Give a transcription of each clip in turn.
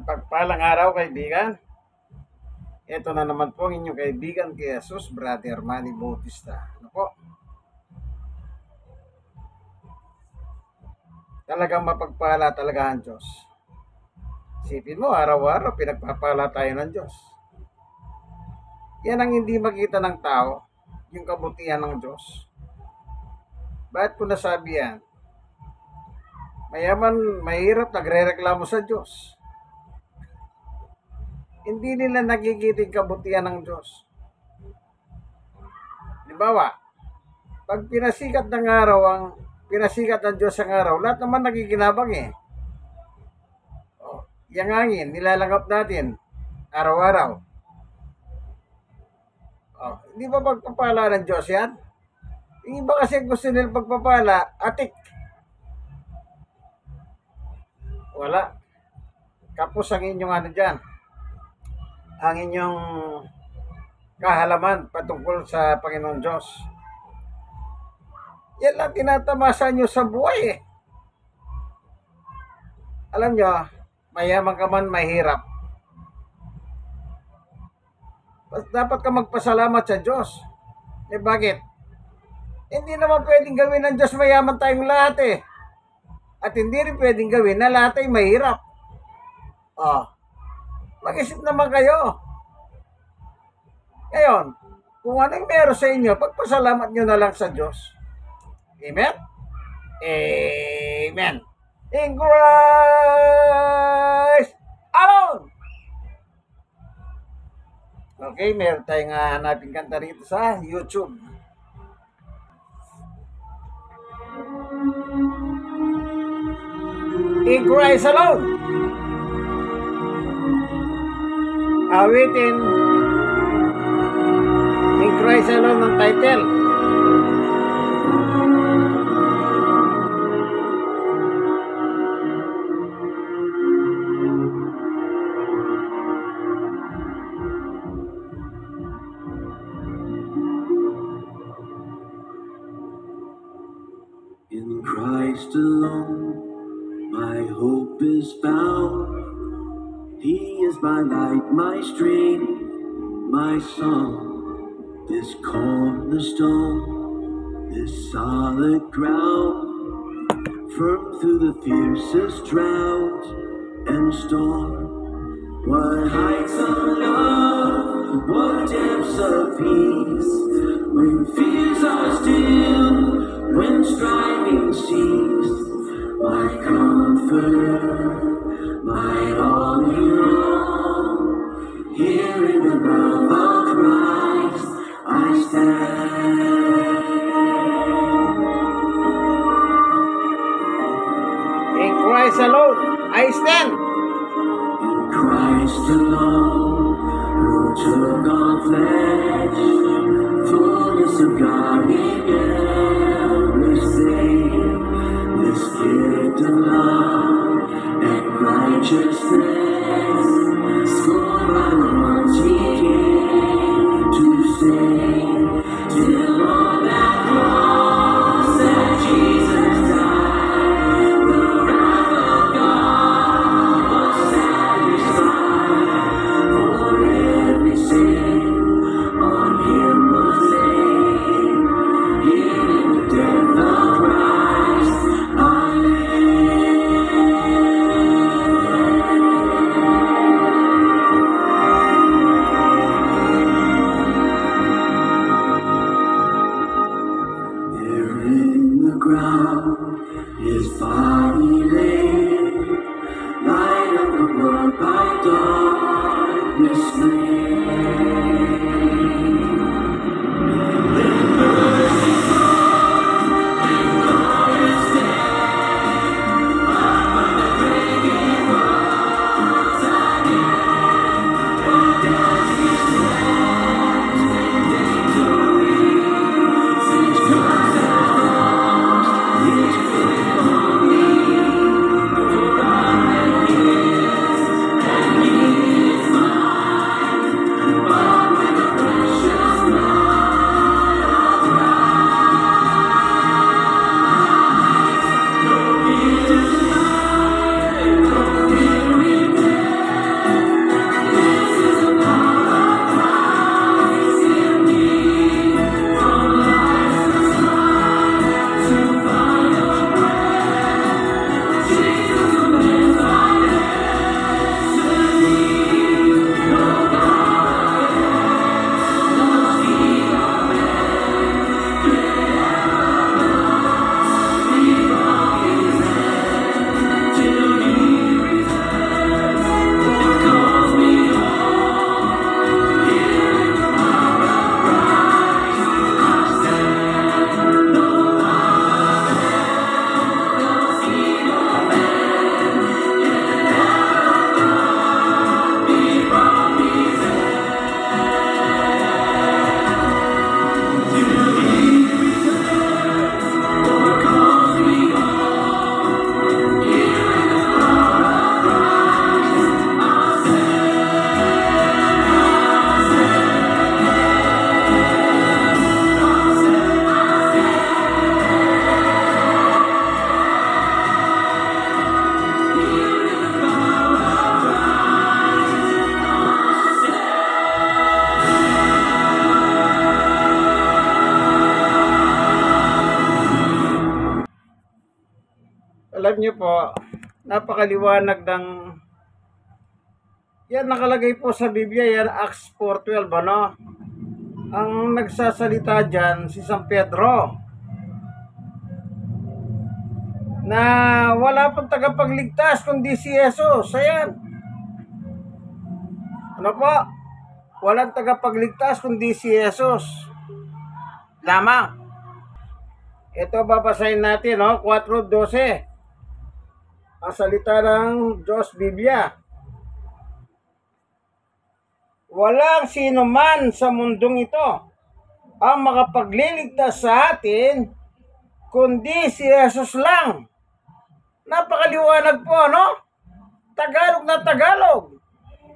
Mapagpalang araw, kaibigan. Ito na naman po ang inyong kaibigan kay Jesus, Brother Manny Bautista. Ano po? Talagang mapagpala talaga ang Diyos. Isipin mo, araw-araw pinagpapala tayo ng Diyos. Yan ang hindi makita ng tao, yung kabutihan ng Diyos. Bakit ko nasabi yan? Mayaman, mahirap, nagre-reklamo sa Diyos. Hindi nila nakikita yung kabutihan ng Diyos. Halimbawa, pag pinasikat ng Diyos ang araw, lahat naman nakikinabang eh. Yung hangin, nilalangap natin, araw-araw. Hindi ba pagpapala ng Diyos yan? Yung iba kasi gusto nila pagpapala, atik. Wala. Kapos ang inyong dyan. Ang inyong kahalaman patungkol sa Panginoon Diyos. Yan lang tinatamasa nyo sa buhay eh. Alam nyo, mayaman ka man, mahirap. Dapat ka magpasalamat sa Diyos. Eh bakit? Hindi naman pwedeng gawin ng Diyos mayaman tayong lahat eh. At hindi rin pwedeng gawin na lahat ay mahirap. Mag-isip naman kayo. Ngayon, kung anong meron sa inyo, pagpasalamat nyo na lang sa Diyos. Amen? Amen. In Christ alone. Okay, meron tayong hanapin kanta rito sa YouTube. In Christ alone. Awitin In Christ alone ang title. In Christ alone my hope is found. He is my light, my strength, my song. This cornerstone, this solid ground, firm through the fiercest drought and storm. What heights of love, what depths of peace, when fears are still, when striving cease. My comforter, my all in all, here in the love of Christ I stand. In Christ alone, I stand. In Christ alone, who took on flesh, fullness of God in everything. This gift of love and righteousness, scorned by the ones He came to save, till on that cross that Jesus died, the wrath of God was satisfied. For every sin on Him was laid, in the death of Christ I there in the ground, His body lay, light of the world by darkness slain. Then mercy flowed, then glorious day, up from the grave He rose again. And as He stands in victory, since Christ has lost His grip on me, for I am His and He is mine. alam niyo po, napakaliwanag ng yan nakalagay po sa Biblia, yan Acts 4:12, ano? Ang nagsasalita dyan si San Pedro na wala pang tagapagligtas kundi si Jesus. Ayan. Ano po? Walang tagapagligtas kundi si Jesus lamang. Ito babasahin natin, no? 4:12. Ang salita ng Diyos Biblia. Walang sino man sa mundong ito ang makapagliligtas sa atin kundi si Jesus lang. Napakaliwanag po, no? Tagalog na Tagalog.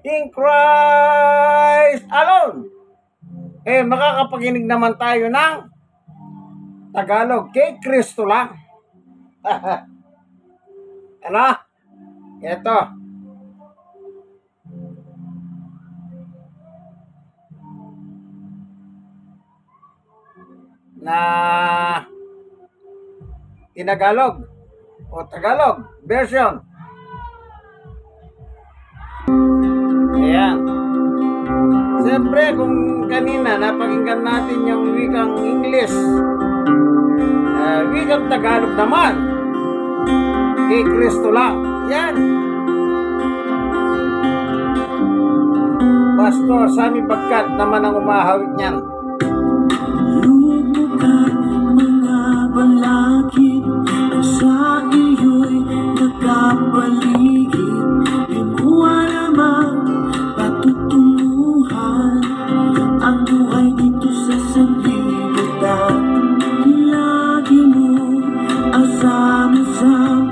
In Christ alone. Makakapaginig naman tayo ng Tagalog. Kay Kristo lang. Ano? Ito. Na Tinagalog o Tagalog version. Ayan. Siyempre, kung kanina napakinggan natin yung wikang English, wikang Tagalog naman, kay Kristo lang. Yan. Pastor Sammy Bagkat naman ang umahawig niyan. Lumukan mga balakid sa iyo'y nakapaligid. Di mo alamang patutunguhan ang buhay dito sa sanlibutan. Lagi mo asam-asam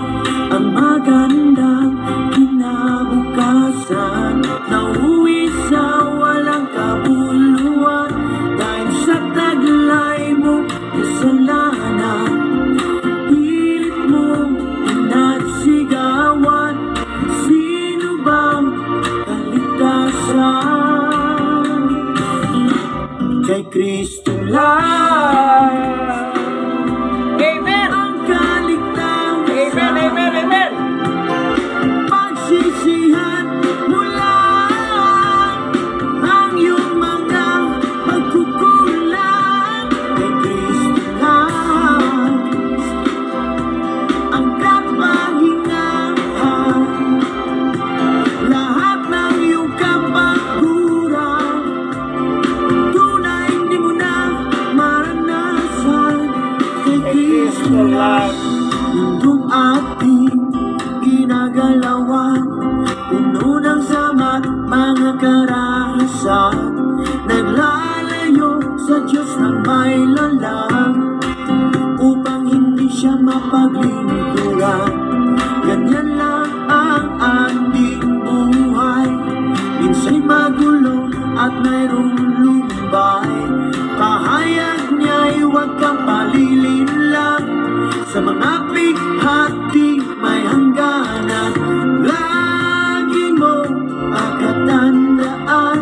ang magandang kinabukasan. Nauwi sa walang kabuluhan dahil sa taglay mo kasalanan. Pilit mo pinagsigawan, sino bang kaligtasan? Kay Kristo lang Amen. ang kaligtasan. Amen, amen, amen. Pagsisihan mo lang ang iyong mga pagkukulang. Kay Kristo lang ang kapahingahan. Lahat ng iyong kapaguran, tunay hindi mo na maranasan. Kay Kristo lang mundong ating ginagalawan, puno ng sama mga karahasan. Naglalayo sa Diyos ng may lalang upang hindi siya mapaglingkuran. Ganyan lang ang ating buhay, minsa'y magulo at mayroong lumbay. Pahayag niya'y huwag kang palilinlang sa mga pighati may hangganan. Lagi mo pakatandaan,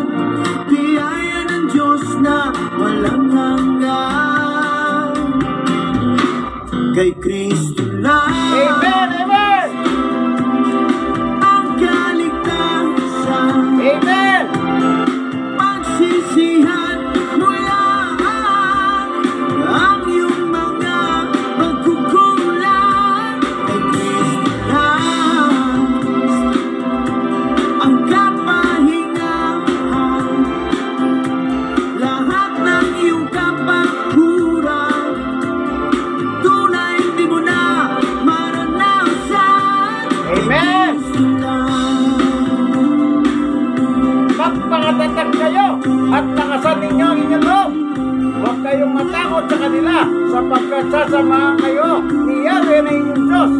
biyaya ng Diyos na walang hanggan. Kay Kristo lang Amen, amen. ang kaligtasan. Amen. Pagsisihan mo lang ang iyong mga pagkukulang. Kay Kristo lang ang kapahingahan. Lahat ng iyong kapaguran, tunay hindi mo na maranasan. Amen. Kristo lang. Magpangatatag kayo at takasan ninyo ang inyong loob. Huwag kayong matakot sa kanila sapagkat sasamahan kayo ni Yahweh na inyong Diyos.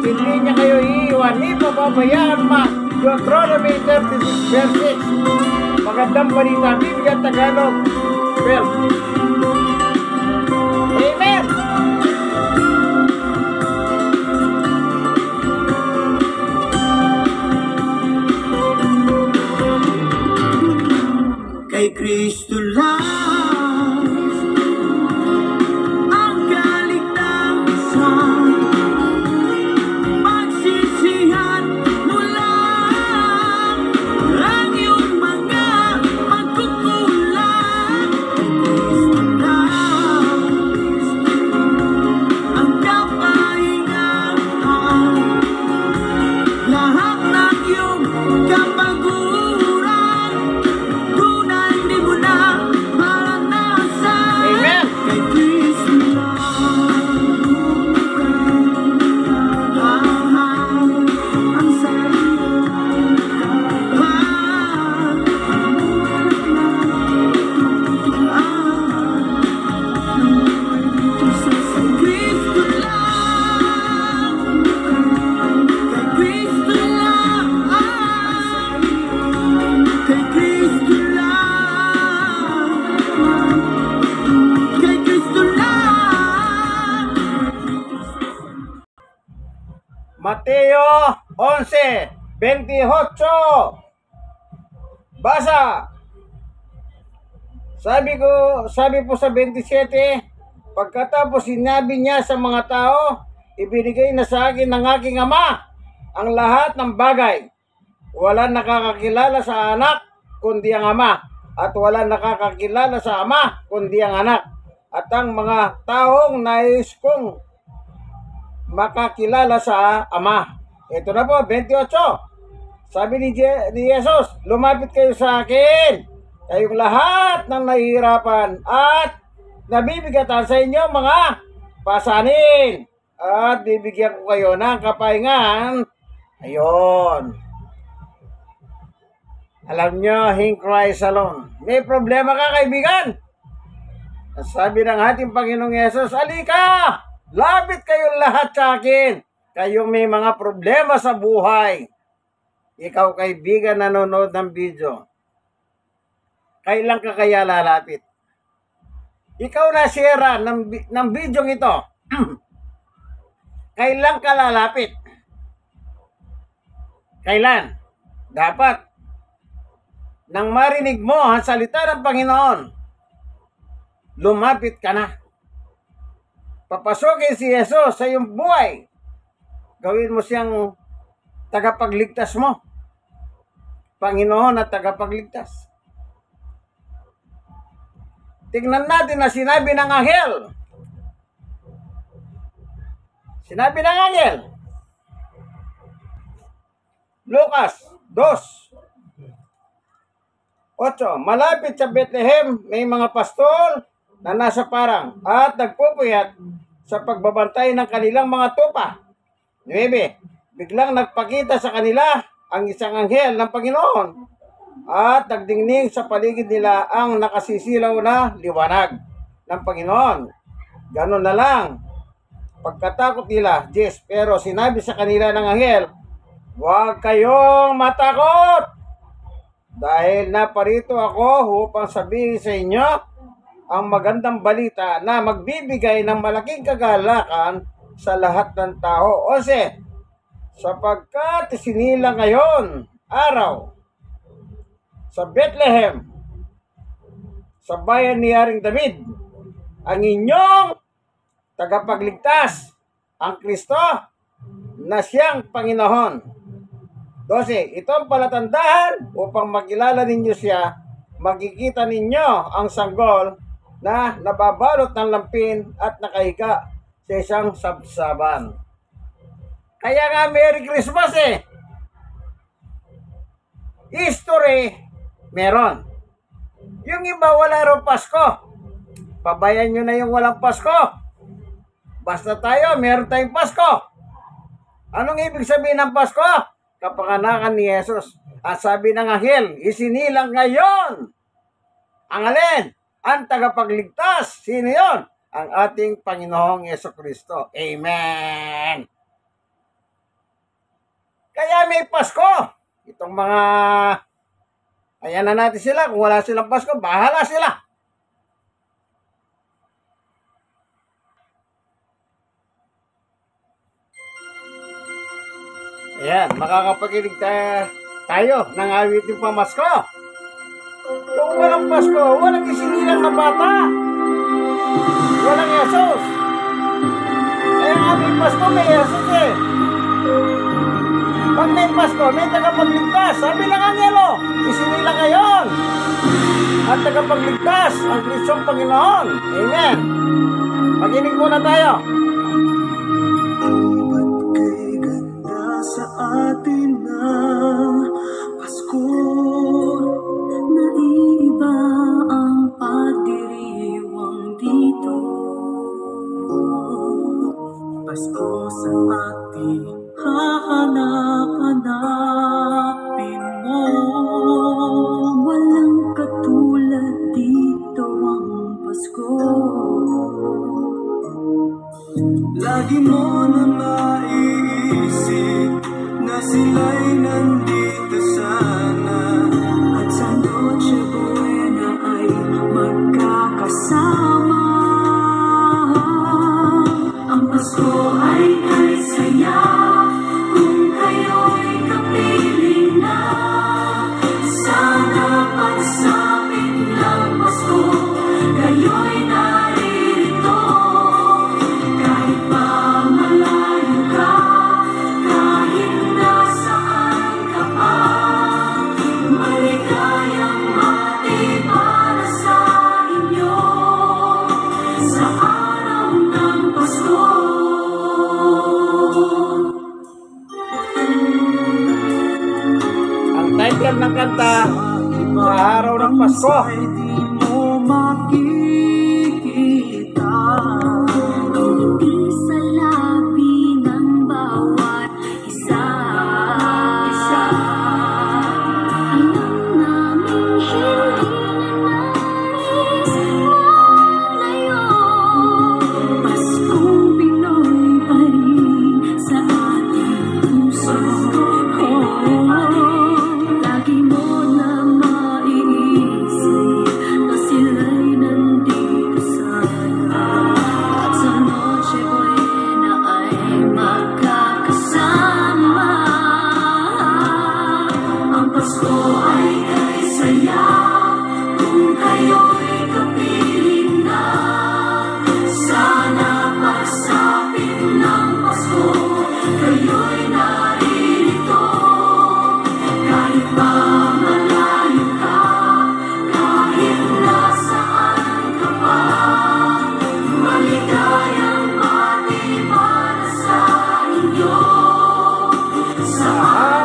Hindi niya kayo iiwan ni pababayaan man. Deuteronomy 36 verse 6. Magandang balita, Biblia Tagalog 12. Amen. Kay Kristo lang ang kaligtasan. 11:28. Basa. Sabi po sa 27, pagkatapos sinabi niya sa mga tao, ibinigay na sa akin ng aking ama ang lahat ng bagay. Walang nakakakilala sa anak kundi ang ama, at walang nakakakilala sa ama kundi ang anak, at ang mga taong nais kong makakilala sa ama. Ito na po, 28. Sabi ni Jesus, lumapit kayo sa akin, kayong lahat ng nahihirapan at nabibigatan, sa inyo mga pasanin, at bibigyan ko kayo ng kapahingan. Ayon. Alam nyo, in Christ alone. May problema ka, kaibigan? Sabi ng ating Panginoong Yesus, alika! Lapit kayong lahat sa akin. Kayong may mga problema sa buhay. Ikaw, kaibigan, nanonood ng video. Kailan ka kaya lalapit? Ikaw na share ng video ito. Kailan ka lalapit? Kailan? Dapat nang marinig mo ang salita ng Panginoon, lumapit ka na. Papasukin si Jesus sa iyong buhay. Gawin mo siyang tagapagligtas mo. Panginoon at tagapagligtas. Tingnan natin na sinabi ng anghel. Sinabi ng anghel. Lucas 2:8. Malapit sa Bethlehem, may mga pastol na nasa parang at nagpupuyat sa pagbabantay ng kanilang mga tupa. 9. Biglang nagpakita sa kanila ang isang anghel ng Panginoon at nagdingning sa paligid nila ang nakasisilaw na liwanag ng Panginoon. Ganon na lang pagkatakot nila. 10. Pero sinabi sa kanila ng anghel, huwag kayong matakot, dahil naparito ako upang sabihin sa inyo ang magandang balita na magbibigay ng malaking kagalakan sa lahat ng tao. 11. Sapagkat sinila ngayon araw sa Bethlehem, sa bayan ni Haring David, ang inyong tagapagligtas, ang Kristo na siyang Panginoon. 12. Ito ang palatandaan upang makilala ninyo siya. Makikita ninyo ang sanggol na nababalot ng lampin at nakahiga sa isang sabsaban. Kaya nga Merry Christmas eh. History, meron. Yung iba wala rin Pasko. Pabayan nyo na yung walang Pasko. Basta tayo, meron tayong Pasko. Anong ibig sabihin ng Pasko? Kapanganakan ni Jesus. At sabi ng anghel, isinilang ngayon. Ang alin? Ang tagapagligtas. Sino yon? Ang ating Panginoong Jesucristo. Amen. Kaya may Pasko. Itong mga, ayan na natin sila. Kung wala silang Pasko, bahala sila. Ayan, makakapakinig tayo ng awiting pamasko. Kung walang Pasko, walang isinilang na bata. Walang Jesus. Kaya nga may Pasko, may Jesus eh. Pag may Pasko, may tagapagligtas. Sabi ng anghelo, isinilang ngayon. At tagapagligtas, ang Kristong Panginoon. Amen. Makinig muna tayo. Sa atin ng Pasko, naiiba ang pagdiriwang dito. Pasko sa ating hahanap-hanapin mo. Walang katulad dito ang Pasko. Lagi mo na maiisip na sila'y nandito sana, at sa Noche Buena ay magkakasama. Ang Pasko ay kay saya. mag-aral ng kanta sa araw ng Pasko. Ay di mo makikita. Ngiti sa labi ng bawat isa. Alam naming hindi na nais malayo. Paskong Pinoy pa rin sa ating puso. Lagi mo na maiisip na sila'y nandito sana. At sa Noche Buena ay magkakasama. Ang Pasko ay kay saya kung kayo'y kapiling na. Sana pagsapit ng Pasko, kayo'y naririto. Kahit pa malayo ka, kahit nasaan ka pa, maligayang bati para sa inyo. Sa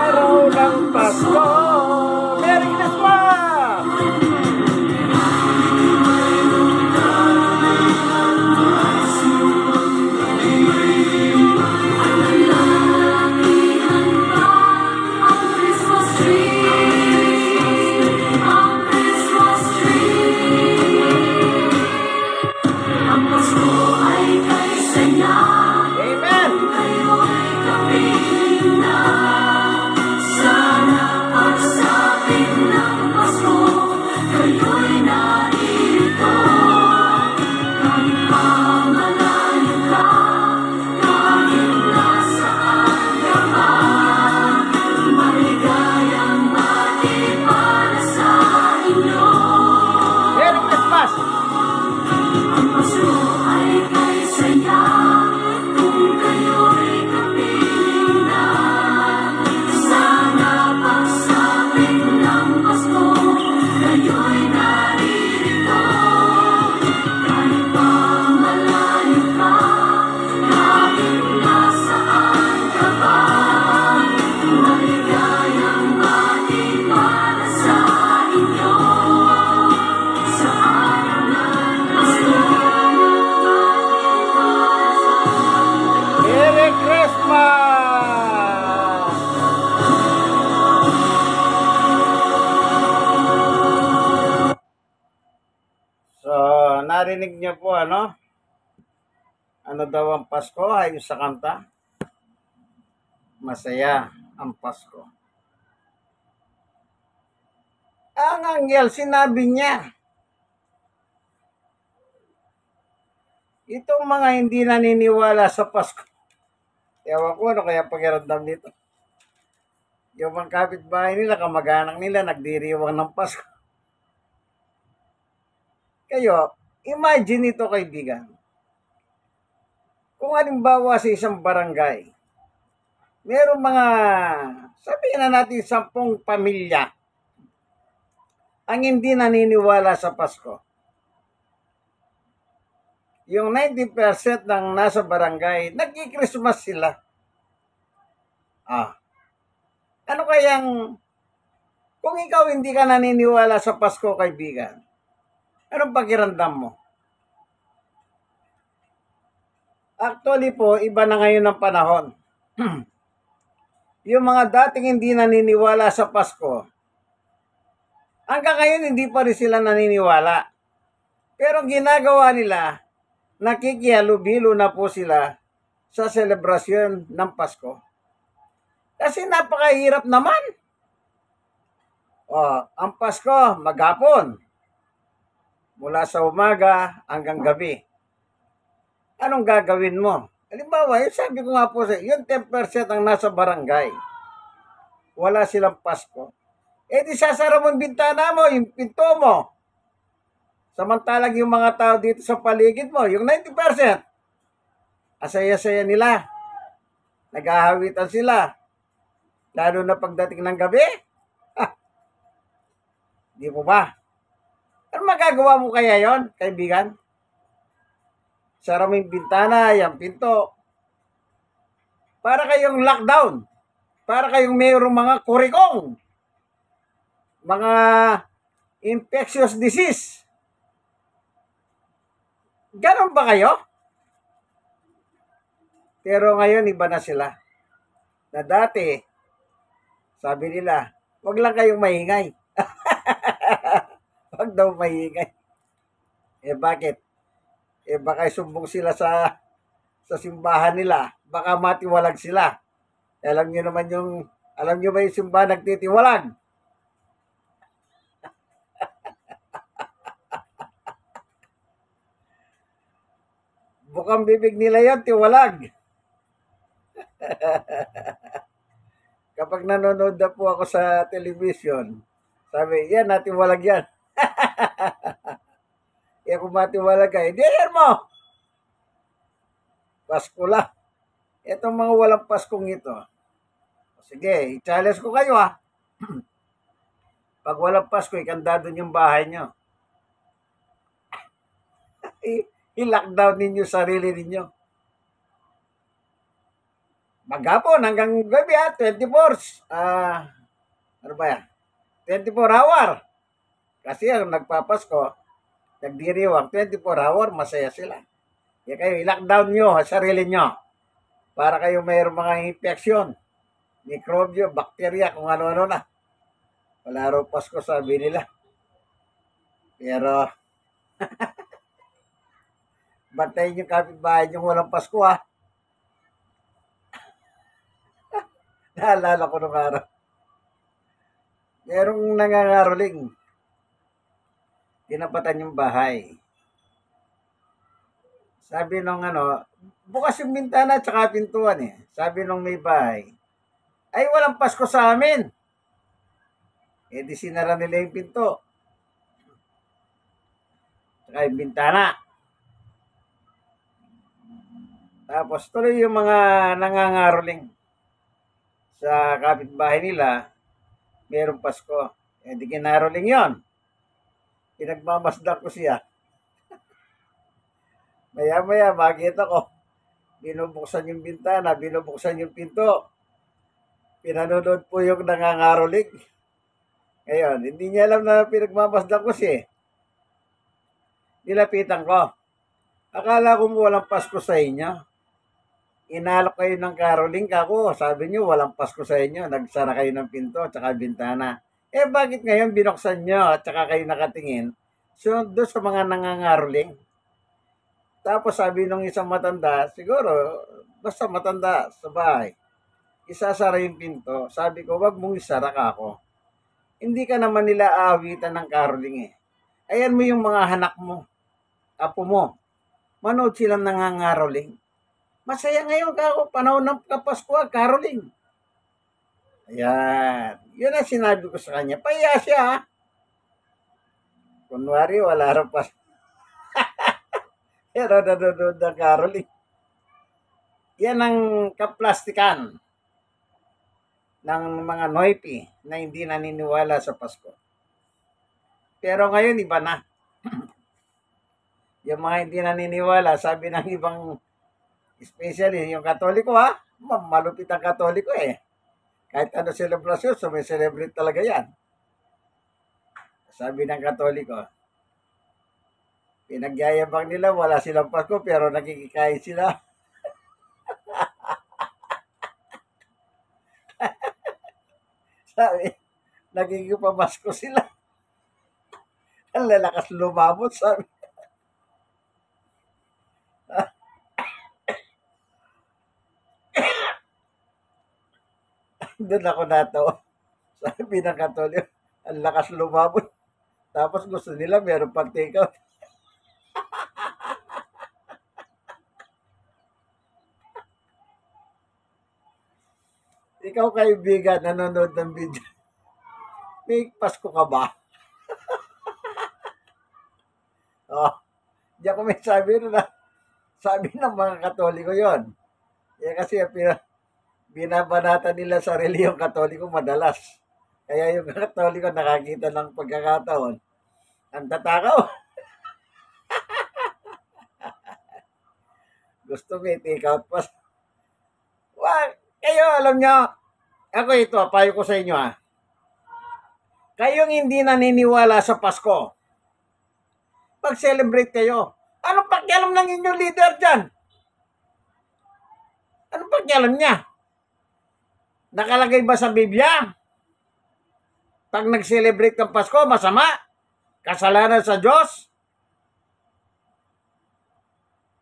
Araw ng Pasko. Merry Christmas! lalakihan pa ang Christmas tree, ang Christmas tree. Ang Pasko ay kay saya. Amen! Kayo'y kapiling na. Sana pagsapit ng Pasko, kayo'y naririto. Kahit pa malayo ka, kahit nasaan ka pa, maligayang bati para sa inyo. Merry Christmas! Ang Pasko ay kay saya kung kayo'y kapiling na. Sana pagsapit ng Pasko, kayo'y naririto. Kahit pa malayo ka, kahit nasaan ka pa, maligayang bati para sa inyo. Sa araw ng Pasko, Merry Christmas! So, narinig niyo po ano? Ano daw ang Pasko ayon sa kanta? Masaya ang Pasko. Ang anghel, sinabi niya, itong mga hindi naniniwala sa Pasko. Ewan ko ano kaya pakiramdam nito. Yung mga kapitbahay nila, kamag-anak nila, nagdiriwang ng Pasko. Kayo, imagine ito kaibigan. Kung halimbawa sa isang barangay, merong mga, sabihin na natin 10 pamilya ang hindi naniniwala sa Pasko. Yung 90% ng nasa barangay, nagki-Christmas sila. Ano kayang, kung ikaw hindi ka naniniwala sa Pasko, kaibigan, anong pakiramdam mo? Actually po, iba na ngayon ang panahon. Yung mga dating hindi naniniwala sa Pasko, hanggang ngayon hindi pa rin sila naniniwala. Pero ang ginagawa nila, nakikihalubilo na po sila sa selebrasyon ng Pasko. Kasi napakahirap naman. Ang Pasko, maghapon. Mula sa umaga hanggang gabi. Anong gagawin mo? Halimbawa, yung sabi ko nga po sa yung 10% ang nasa barangay. Wala silang Pasko. Eh di sasara mo yung bintana mo, yung pinto mo. Samantalang yung mga tao dito sa paligid mo, yung 90%, asaya-saya nila. Naghahawitan sila. Lalo na pagdating ng gabi. Di po ba? Ano magagawa mo kaya yon, kaibigan? Sara mo yung bintana, yung pinto. Para kayong lockdown. Para kayong mayroong mga kurikong. mga infectious disease. Ganon ba kayo? Pero ngayon, iba na sila. Na dati, sabi nila, wag lang kayong maingay. Wag daw maingay. Eh bakit? Eh baka sumbong sila sa simbahan nila. Baka matiwalag sila. Alam niyo ba yung simbahan nagtitiwalag? Bukang bibig nila yan, tiwalag. Kapag nanonood na po ako sa television, sabi, yan, natiwalag yan. Eh kung matiwalag ka, hindi yan mo. Pasko lang. Itong mga walang Paskong ito. Sige, i-challenge ko kayo ha. Pag walang Pasko, ikandado yung bahay nyo. I-lockdown ninyo sarili ninyo. Maghapon hanggang gabi ha, 24. Ano ba yan? 24 hour. Kasi ang nagpapasko, nagdiriwang 24 hour, masaya sila. Kaya kayo, i-lockdown nyo sarili nyo. Para kayo mayroong mga infeksyon, mikrobyo, bakterya, kung ano-ano na. Wala raw Pasko, sabi nila. Pero, bantayin yung kapitbahay yung walang Pasko ha. Naalala ko nung araw. Merong nangangaroling. Tinapatan yung bahay. Sabi nung bukas yung bintana at saka pintuan eh. Sabi nung may bahay, ay walang Pasko sa amin. Eh di sinara nila yung pinto. Saka yung bintana. Tapos tuloy yung mga nangangaroling sa kapitbahay nila, mayroong Pasko. Eh di kinaroling yon. Pinagmamasdan ko siya. Maya-maya, makita ko. Binubuksan yung bintana, binubuksan yung pinto. Pinanonood po yung nangangaroling. Ngayon, hindi niya alam na pinagmamasdan ko siya. Nilapitan ko. Akala ko walang Pasko sa inyo. Inalok kayo ng caroling kako. Sabi niyo, walang Pasko sa inyo. Nagsara kayo ng pinto at saka bintana. Eh, bakit ngayon binuksan nyo at saka kayo nakatingin? So, doon sa mga nangangaroling. Tapos sabi nung isang matanda, siguro, basta matanda sa bahay, isasara yung pinto. Sabi ko, wag mong isara ka ako. Hindi ka naman nila aawitan ng caroling eh. Ayan mo yung mga anak mo, apo mo. Manood silang nangangaroling. Masaya ngayon kako, panahon ng Pasko, caroling. Ayan. Yun ang sinabi ko sa kanya. Pahiya siya ha. Kunwari, wala rin pa. Pero nanonood ng caroling. Yan ang kaplastikan ng mga noipi na hindi naniniwala sa Pasko. Pero ngayon, iba na. Yung mga hindi naniniwala, sabi ng ibang, especially yung Katoliko ha, malupit ang Katoliko eh. Kahit ano selebrasyon, so may celebrate talaga yan. Sabi ng Katoliko, pinagyayabang nila, wala silang Pasko, pero nakikikain sila. Sabi, nakikipamasko sila. Ang lalakas lumabot, sabi. Doon ako natawa. Sabi ng Katoliko, ang lakas lumabot. Tapos gusto nila meron pang take-out. Ikaw kaibigan, nanonood ng video. May Pasko ka ba? Oh, di ako may sabi na sabi ng mga Katoliko yon. Eh kasi binabanatan nila sa reliyong Katoliko madalas. Kaya yung Katoliko nakakita ng pagkakataon. Ang tatakaw. Gusto may take out pa. Wag, kayo alam nyo. Ako ito, payo ko sa inyo ha. Kayong hindi naniniwala sa Pasko, mag-celebrate kayo. Anong pakialam ng inyong leader dyan? Anong pakialam niya? Nakalagay ba sa Biblia? Pag nag-celebrate ng Pasko, masama? Kasalanan sa Diyos?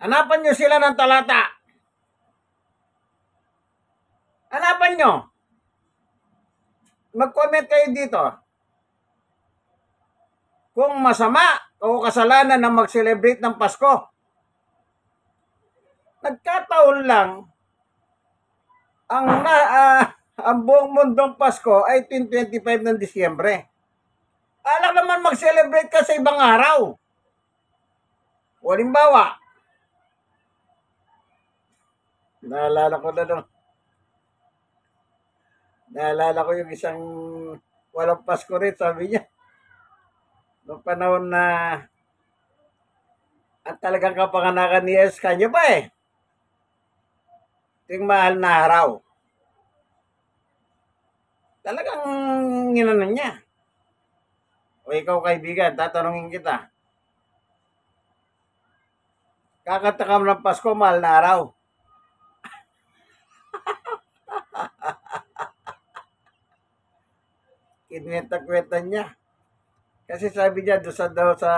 Hanapan nyo sila ng talata. Hanapan nyo. Mag-comment kayo dito. Kung masama o kasalanan na mag-celebrate ng Pasko. Nagkataon lang, ang buong mundong Pasko ay 25 ng Disyembre. Alam naman mag-celebrate ka sa ibang araw. O halimbawa, naalala ko yung isang walang Pasko rin, sabi niya. Noong panahon na at talagang kapanganakan ni Jesus, kanya pa eh. Ito yung mahal na araw. Talagang ginanon niya. O ikaw kaibigan, tatanungin kita. Kakanta ka ng Pasko, mahal na araw. Kinwenta-kwenta niya. Kasi sabi niya daw sa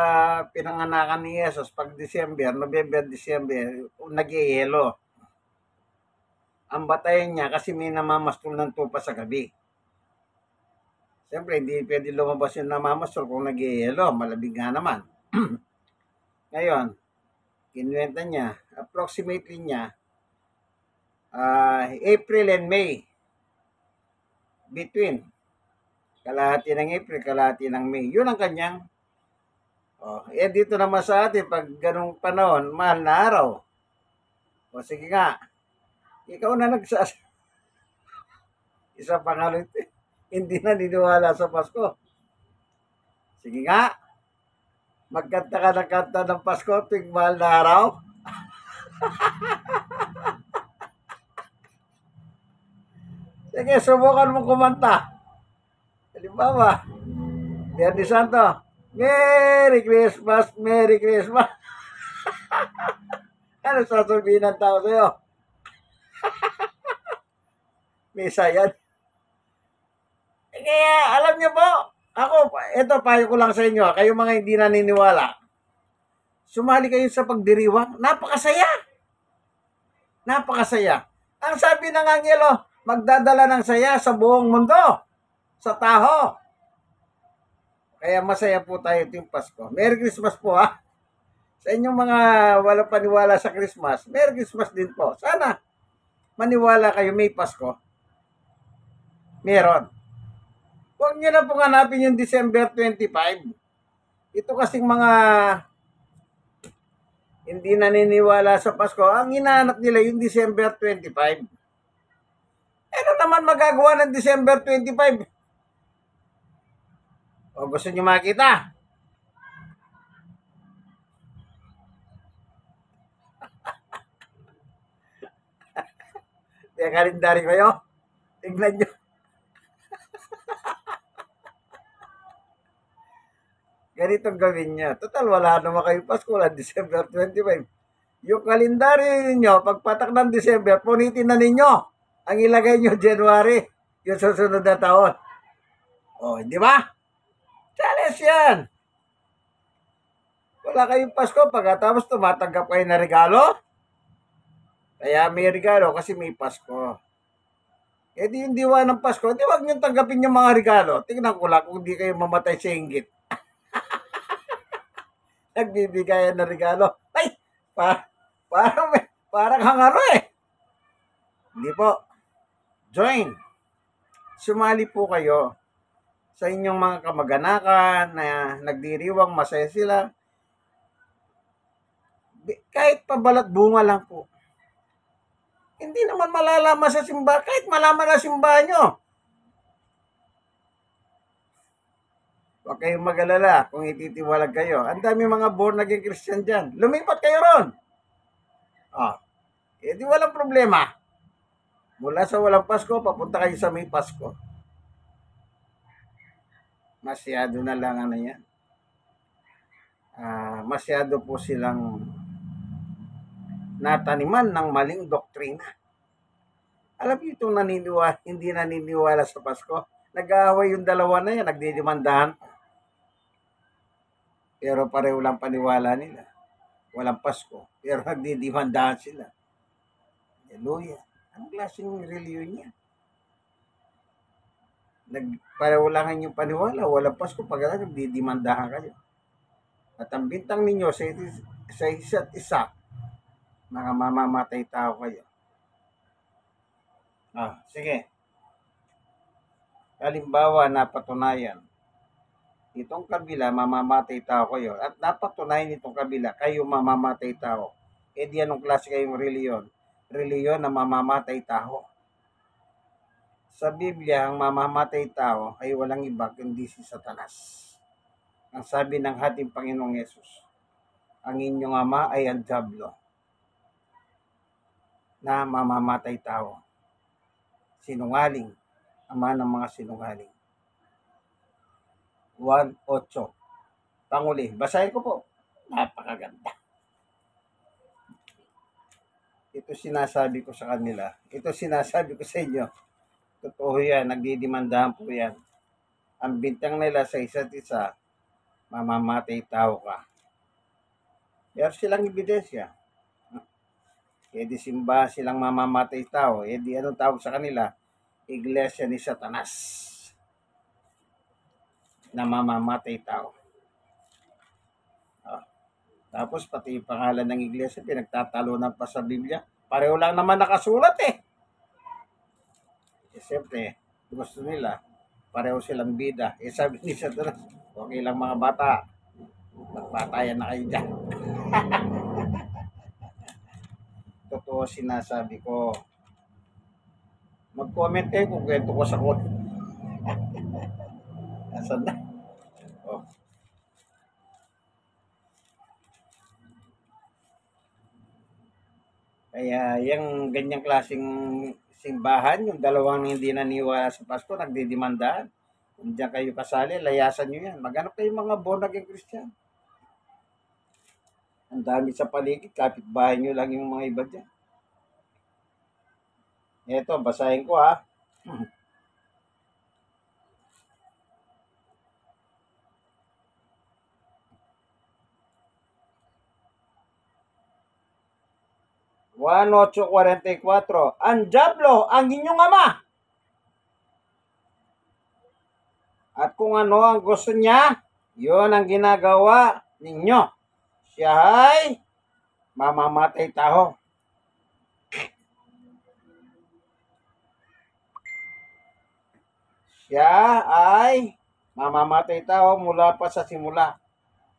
pinanganakan ni Jesus, pag December, November, December, nag-ielo. Ang batayan niya kasi may namamastol ng tupa sa gabi. Siyempre, hindi pwede lumabas yung namamastol kung nag-ielo. Malabig nga naman. Ngayon, kinwenta niya, approximately niya, April and May. Between. Kalahati ng April, kalahati ng May. Yun ang kanyang. Dito naman sa atin, pag ganung panahon, mahal na araw. Sige nga. Ikaw na isa pangalo ito. Hindi na niniwala sa Pasko. Sige nga. Magkanta ka ng kanta ng Pasko tuwing mahal na araw. Sige, subukan mo kumanta. Halimbawa, Biyernes Santo, Merry Christmas, Merry Christmas. Ano sasabihin ng tao sa'yo? Misa yan. Kaya, alam niyo po, ito, payo ko lang sa inyo, kayo mga hindi naniniwala, sumali kayo sa pagdiriwang, napakasaya. Napakasaya. Ang sabi ng anghelo, magdadala ng saya sa buong mundo. Sa taho. Kaya masaya po tayo tuwing Pasko. Merry Christmas po ha. Sa inyong mga walang paniwala sa Christmas, Merry Christmas din po. Sana maniwala kayo may Pasko. Meron. Huwag nyo na pong hanapin yung December 25. Ito kasing mga hindi naniniwala sa Pasko, ang hinahanap nila yung December 25. Ano naman magagawa ng December 25? O gusto nyo makita? Kaya kalendari ko yun. Tignan nyo. Ganitong gawin nyo. Total, wala naman kayo Pasko. Wala December 25. Yung kalendari ninyo, pagpatak ng December, punitin na ninyo. Ang ilagay nyo January. Yung susunod na taon. O, di ba? Challenge yan. Wala kayong Pasko, pagkatapos tumatanggap kayo na regalo. Kaya may regalo kasi may Pasko. Di yung diwa ng Pasko, di wag nyo tanggapin yung mga regalo. Tingnan ko lang kung di kayo mamatay sa inggit. Nagbibigayan na regalo. Ay, parang hangaro eh. Hindi po. Join. Sumali po kayo sa inyong mga kamag-anakan na nagdiriwang, masaya sila. Kahit pabalat bunga lang po. Hindi naman malalaman sa simbahan. Kahit malaman na simbahan nyo. Huwag kayong mag-alala kung ititiwalag kayo. Ang dami mga born again Christian dyan. Lumipat kayo ron. Di walang problema. Mula sa walang Pasko, papunta kayo sa may Pasko. Masyado na lang ano yan. Masyado po silang nataniman ng maling doktrina. Alam niyo itong hindi naniniwala sa Pasko. Nag-aaway yung dalawa na yan, nagdidimandahan. Pero pareho lang paniwala nila. Walang Pasko. Pero nagdidimandahan sila. Hallelujah. Anong klaseng reliyon yan? Pareho lang yung paniwala. Walang Pasko. Pag nagdidimandahan kayo. At ang bintang ninyo sa isa't isa, mga mamamatay tao kayo. Sige. Halimbawa, napatunayan. Itong kabila, mamamatay tao kayo. At napatunayan itong kabila, kayo mamamatay tao. E di anong klase kayong reliyon? Reliyon na mamamatay tao. Sa Biblia, ang mamamatay tao ay walang iba kundi si Satanas. Ang sabi ng ating Panginoong Yesus, ang inyong ama ay ang diablo na mamamatay tao. Sinungaling, ama ng mga sinungaling. 1:8. Panguli, basahin ko po. Napakaganda. Ito sinasabi ko sa kanila. Ito sinasabi ko sa inyo. Totoo yan, nagdidimandahan po yan. Ang bintang nila sa isa't isa, mamamatay tao ka. Pero silang ebidensya. E di simba silang mamamatay tao. E di anong tawag sa kanila? Iglesia ni Satanas na mamamatay tao. Tapos pati yung pangalan ng iglesia pinagtatalunan pa sa Biblia. Pareho lang naman nakasulat eh. Siyempre, gusto nila pareho silang bida. Sabi ni Satanas, okay lang mga bata. Magbatayan na kayo dyan. Totoo sinasabi ko. Mag-comment kayo kung kwento ko sa kon. Asan na? Kaya yung ganyang klaseng simbahan, yung dalawang hindi naniwala sa Pasko, nagdidimandaan. Kung diyan kayo kasali, layasan nyo yan. Maghanap kayo mga born-again Christian. Ang dami sa paligid, kapitbahay nyo lang yung mga iba dyan. Ito, basahin ko ha. Juan 8:44. Ang diablo, ang inyong ama. At kung ano ang gusto niya, yun ang ginagawa ninyo. Siya ay mamamatay tao. Siya ay mamamatay tao mula pa sa simula.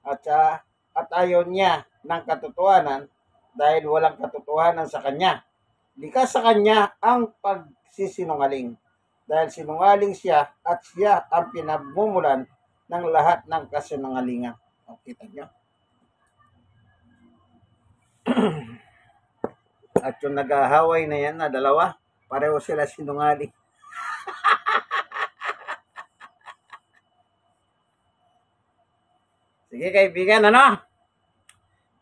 At ayaw niya ng katotohanan dahil walang katotohanan sa kanya. Likas sa kanya ang pagsisinungaling. Dahil sinungaling siya at siya ang pinagmumulan ng lahat ng kasinungalingan. O, kita nyo? At yung nag-ahaway na yan na dalawa, pareho sila sinungaling. Sige kaibigan, ano?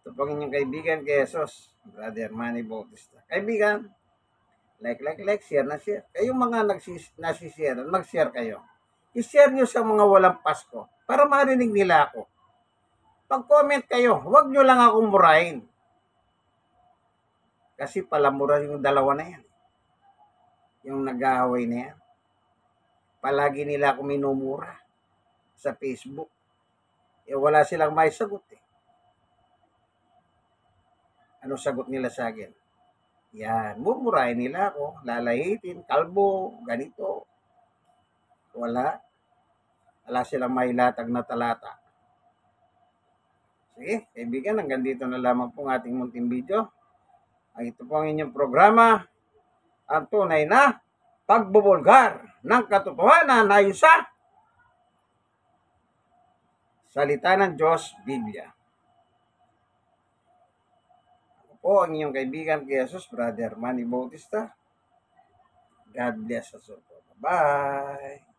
Ito pong inyong kaibigan kay Jesus, Brother Manny Bautista. Kaibigan, like, share na share. Kayong mga nasishare, mag-share kayo. I-share nyo sa mga walang Pasko para marinig nila ako. Pag-comment kayo, huwag nyo lang akong murahin. Kasi palamura yung dalawa na yan. Yung nag-aaway na yan. Palagi nila ako minumura sa Facebook. Wala silang may sagot eh. Ano sagot nila sa akin? Yan, mumurahin nila ako, lalahitin, kalbo, ganito. Wala silang may latag na talata. Sige, kaibigan, hanggang dito na lamang po ang ating munting video. Ito po ang inyong programa, ang tunay na pagbubulgar ng katotohanan ayon sa Salita ng Diyos, Biblia. Ako po ang inyong kaibigan kay Jesus, Brother Manny Bautista. God bless us all. Bye!